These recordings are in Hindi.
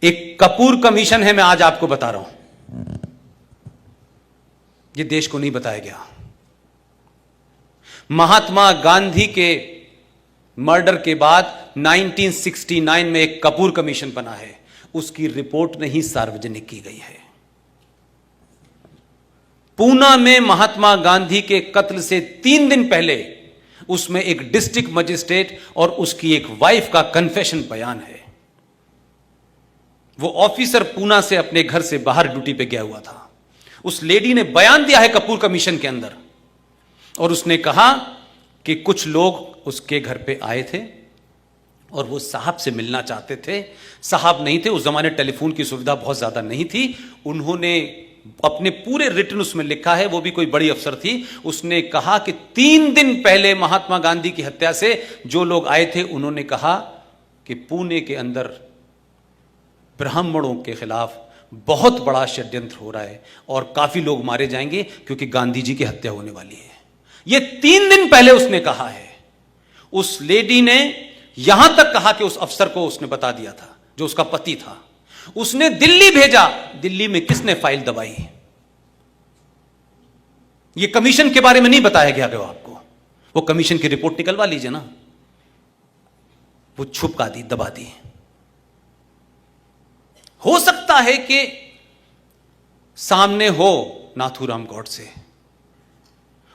एक कपूर कमीशन है, मैं आज आपको बता रहा हूं, यह देश को नहीं बताया गया। महात्मा गांधी के मर्डर के बाद 1969 में एक कपूर कमीशन बना है, उसकी रिपोर्ट नहीं सार्वजनिक की गई है। पूना में महात्मा गांधी के कत्ल से 3 दिन पहले उसमें एक डिस्ट्रिक्ट मजिस्ट्रेट और उसकी एक वाइफ का कन्फेशन बयान है। वो ऑफिसर पूना से अपने घर से बाहर ड्यूटी पे गया हुआ था। उस लेडी ने बयान दिया है कपूर कमीशन के अंदर, और उसने कहा कि कुछ लोग उसके घर पे आए थे और वो साहब से मिलना चाहते थे। साहब नहीं थे, उस जमाने टेलीफोन की सुविधा बहुत ज्यादा नहीं थी। उन्होंने अपने पूरे रिटर्न उसमें लिखा है, वो भी कोई बड़ी अफसर थी। उसने कहा कि 3 दिन पहले महात्मा गांधी की हत्या से जो लोग आए थे, उन्होंने कहा कि पुणे के अंदर ब्राह्मणों के खिलाफ बहुत बड़ा षड्यंत्र हो रहा है और काफी लोग मारे जाएंगे क्योंकि गांधी जी की हत्या होने वाली है। यह 3 दिन पहले उसने कहा है। उस लेडी ने यहां तक कहा कि उस अफसर को उसने बता दिया था, जो उसका पति था। उसने दिल्ली भेजा। दिल्ली में किसने फाइल दबाई? यह कमीशन के बारे में नहीं बताया गया आपको। वो कमीशन की रिपोर्ट निकलवा लीजिए ना। वो छुपका दी, दबा दी। हो सकता है कि सामने हो नाथूराम गॉडसे,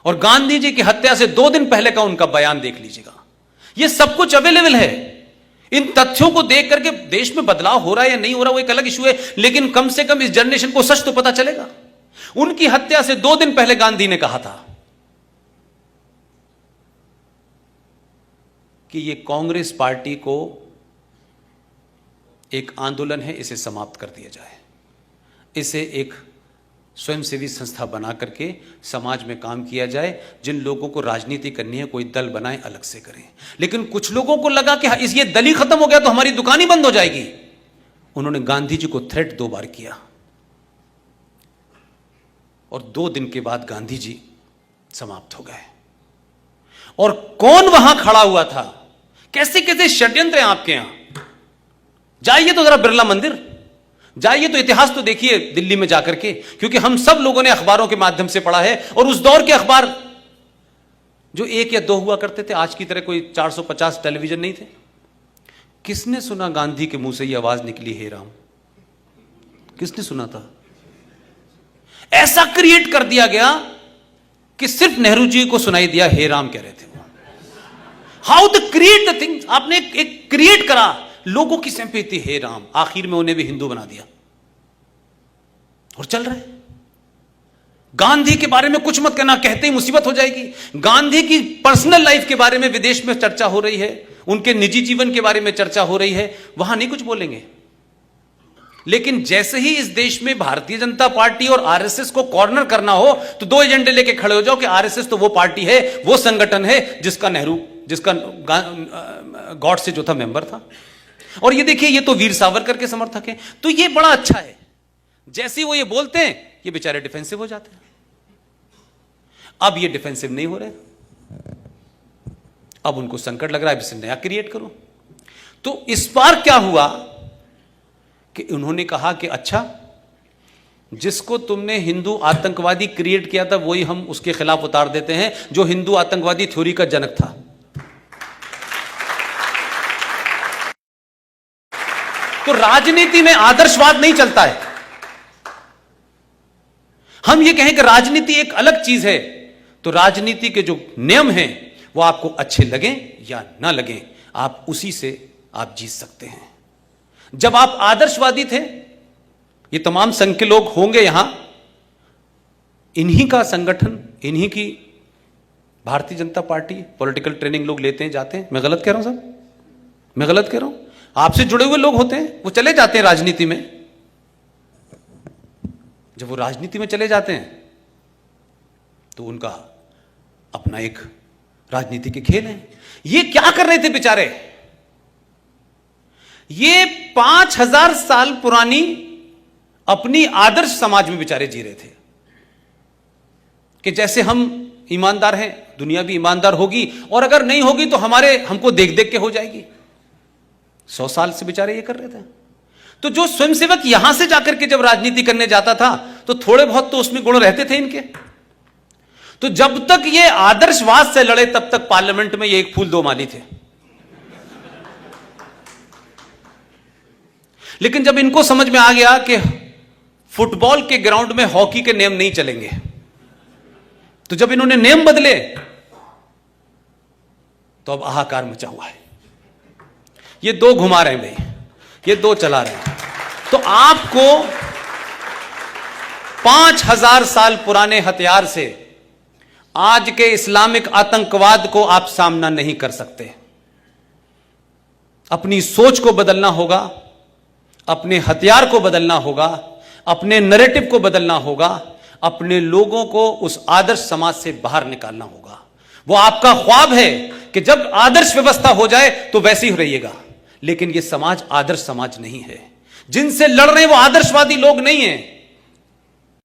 और गांधी जी की हत्या से 2 दिन पहले का उनका बयान देख लीजिएगा। यह सब कुछ अवेलेबल है। इन तथ्यों को देख करके देश में बदलाव हो रहा है या नहीं हो रहा, वो एक अलग इशू है, लेकिन कम से कम इस जनरेशन को सच तो पता चलेगा। उनकी हत्या से 2 दिन पहले गांधी ने कहा था कि यह कांग्रेस पार्टी को एक आंदोलन है, इसे समाप्त कर दिया जाए। इसे एक स्वयंसेवी संस्था बना करके समाज में काम किया जाए। जिन लोगों को राजनीति करनी है, कोई दल बनाए, अलग से करें। लेकिन कुछ लोगों को लगा कि इस ये दल ही खत्म हो गया तो हमारी दुकान ही बंद हो जाएगी। उन्होंने गांधी जी को थ्रेट 2 बार किया, और 2 दिन के बाद गांधी जी समाप्त हो गए। और कौन वहां खड़ा हुआ था? कैसे कैसे षड्यंत्र हैं आपके यहां। जाइए तो जरा बिरला मंदिर, जाइए तो इतिहास तो देखिए दिल्ली में जाकर के, क्योंकि हम सब लोगों ने अखबारों के माध्यम से पढ़ा है। और उस दौर के अखबार जो 1 या 2 हुआ करते थे, आज की तरह कोई 450 टेलीविजन नहीं थे। किसने सुना गांधी के मुंह से यह आवाज निकली, हे राम? किसने सुना था? ऐसा क्रिएट कर दिया गया कि सिर्फ नेहरू जी को सुनाई दिया हे राम कह रहे थे। How the create the things. आपने एक क्रिएट करा, लोगों की सिंपैथी, हे राम। आखिर में उन्हें भी हिंदू बना दिया और चल रहे। गांधी के बारे में कुछ मत कहना, कहते ही मुसीबत हो जाएगी। गांधी की पर्सनल लाइफ के बारे में विदेश में चर्चा हो रही है, उनके निजी जीवन के बारे में चर्चा हो रही है, वहां नहीं कुछ बोलेंगे। लेकिन जैसे ही इस देश में भारतीय जनता पार्टी और आरएसएस को कॉर्नर करना हो, तो 2 एजेंडे लेके खड़े हो जाओ कि आरएसएस तो वो पार्टी है, वो संगठन है जिसका गॉडसे जो था मेंबर था। और ये देखिए, ये तो वीर सावरकर के समर्थक हैं। तो ये बड़ा अच्छा है। जैसे ही वो ये बोलते हैं, ये बेचारे डिफेंसिव हो जाते हैं। अब ये डिफेंसिव नहीं हो रहे, अब उनको संकट लग रहा है, इसे नया क्रिएट करो। तो इस बार क्या हुआ कि उन्होंने कहा कि अच्छा, जिसको तुमने हिंदू आतंकवादी क्रिएट किया था, वही हम उसके खिलाफ उतार देते हैं, जो हिंदू आतंकवादी थ्योरी का जनक था। तो राजनीति में आदर्शवाद नहीं चलता है। हम ये कहें कि राजनीति एक अलग चीज है, तो राजनीति के जो नियम हैं वो आपको अच्छे लगें या ना लगें, आप उसी से आप जीत सकते हैं। जब आप आदर्शवादी थे, ये तमाम संघ के लोग होंगे यहां, इन्हीं का संगठन, इन्हीं की Bharatiya Janata party political training लोग लेते हैं, जाते हैं। मैं गलत कह रहा हूं साहब? मैं गलत कह रहा हूं? आपसे जुड़े हुए लोग होते हैं, वो चले जाते हैं राजनीति में। जब वो राजनीति में चले जाते हैं तो उनका अपना एक राजनीति के खेल है। ये क्या कर रहे थे बेचारे? ये 5000 साल पुरानी अपनी आदर्श समाज में बेचारे जी रहे थे कि जैसे हम ईमानदार हैं, दुनिया भी ईमानदार होगी, और अगर नहीं होगी तो हमको देख देख के हो जाएगी। 100 साल से बेचारे ये कर रहे थे। तो जो स्वयंसेवक यहां से जाकर के जब राजनीति करने जाता था तो थोड़े बहुत तो उसमें गुण रहते थे इनके। तो जब तक ये आदर्शवाद से लड़े तब तक पार्लियामेंट में ये एक फूल दो माली थे। लेकिन जब इनको समझ में आ गया कि फुटबॉल के ग्राउंड में हॉकी के नियम नहीं चलेंगे, तो जब इन्होंने नियम बदले तो अब हाहाकार मचा हुआ है। ये दो घुमा रहे हैं भाई, ये दो चला रहे हैं। तो आपको 5000 साल पुराने हथियार से आज के इस्लामिक आतंकवाद को आप सामना नहीं कर सकते। अपनी सोच को बदलना होगा, अपने हथियार को बदलना होगा, अपने नैरेटिव को बदलना होगा, अपने लोगों को उस आदर्श समाज से बाहर निकालना होगा। वो आपका ख्वाब है कि जब आदर्श व्यवस्था हो जाए तो वैसी ही रहिएगा, लेकिन ये समाज आदर्श समाज नहीं है। जिनसे लड़ रहे हैं वो आदर्शवादी लोग नहीं है।